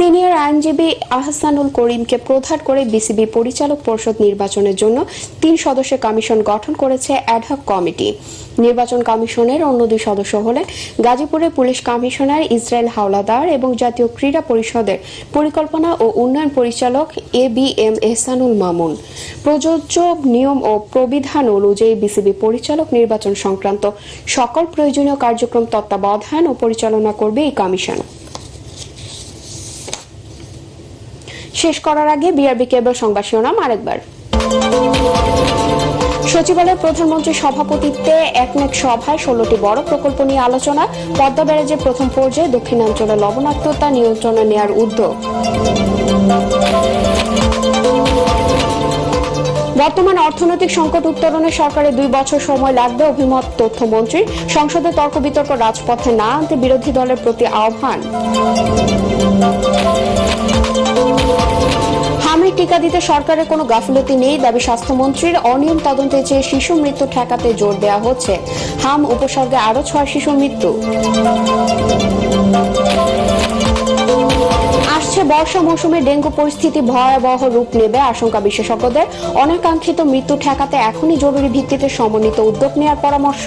Senior আইনজীবী আহসানুল করিমকে প্রধান করে বিসিবি পরিচালক পরিষদ নির্বাচনের জন্য 3 সদস্যের কমিশন গঠন করেছে অ্যাডহক কমিটি। নির্বাচন কমিশনের অন্য 2 সদস্য হলেন গাজীপুরের পুলিশ কমিশনার ইসরায়েল হাওলাদার এবং জাতীয় ক্রীড়া পরিষদের পরিকল্পনা ও উন্নয়ন পরিচালক ABM এহসানুল মামুন। প্রযোজ্য নিয়ম ও প্রবিধান অনুযায়ী বিসিবি পরিচালক নির্বাচন সংক্রান্ত সকল প্রয়োজনীয় কার্যক্রম তত্ত্বাবধান ও পরিচালনা করবে এই কমিশন। শেষ করার আগে বিআরবি কেবল সংবাদ শিরোনাম আরেকবার। সচিবালয়ে প্রধানমন্ত্রীর সভাপতিত্বে একনেক সভায় 16টি বড় প্রকল্প নিয়ে আলোচনা। পদ্মা ব্যারেজের প্রথম পর্যায়ে দক্ষিণাঞ্চলে লবণাক্ততা নিয়ন্ত্রণে নেওয়ার উদ্যোগ। বর্তমান অর্থনৈতিক সংকট উত্তরণে সরকারের 2 বছর সময় লাগবে, অভিমত তথ্যমন্ত্রীর। সংসদে তর্ক বিতর্ক রাজপথে না আনতে বিরোধী দলের প্রতি আহ্বান। হামের টিকা দিতে সরকারের কোনো গাফিলতি নেই, দাবি স্বাস্থ্যমন্ত্রীর। অনিয়ম তদন্তে চেয়ে শিশু মৃত্যু ঠেকাতে জোর দেওয়া হচ্ছে। হাম উপসর্গে আরো 6 শিশুর মৃত্যু। আসছে বর্ষা মৌসুমে ডেঙ্গু পরিস্থিতি ভয়াবহ রূপ নেবে আশঙ্কা বিশেষজ্ঞদের। অনাকাঙ্ক্ষিত মৃত্যু ঠেকাতে এখনই জরুরি ভিত্তিতে সমন্বিত উদ্যোগ নেওয়ার পরামর্শ।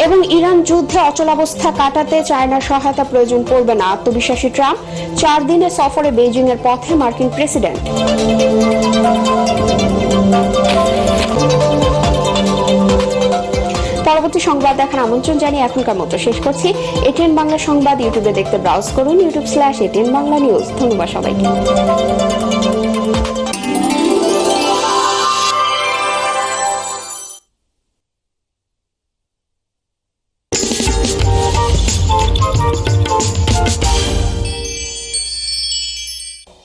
এবং ইরান যুদ্ধে অচলাবস্থা কাটাতে চায়নার সহায়তা প্রয়োজন পড়বে না, আত্মবিশ্বাসী ট্রাম্প। 4 দিনের সফরে বেইজিং এর পথে মার্কিন প্রেসিডেন্ট। পরবর্তী সংবাদ দেখার আমন্ত্রণ জানিয়ে এখনকার মতো শেষ করছি। এটিএন বাংলা সংবাদ ইউটিউবে দেখতে ব্রাউজ করুন youtube/ATN বাংলা নিউজ। ধন্যবাদ সবাইকে।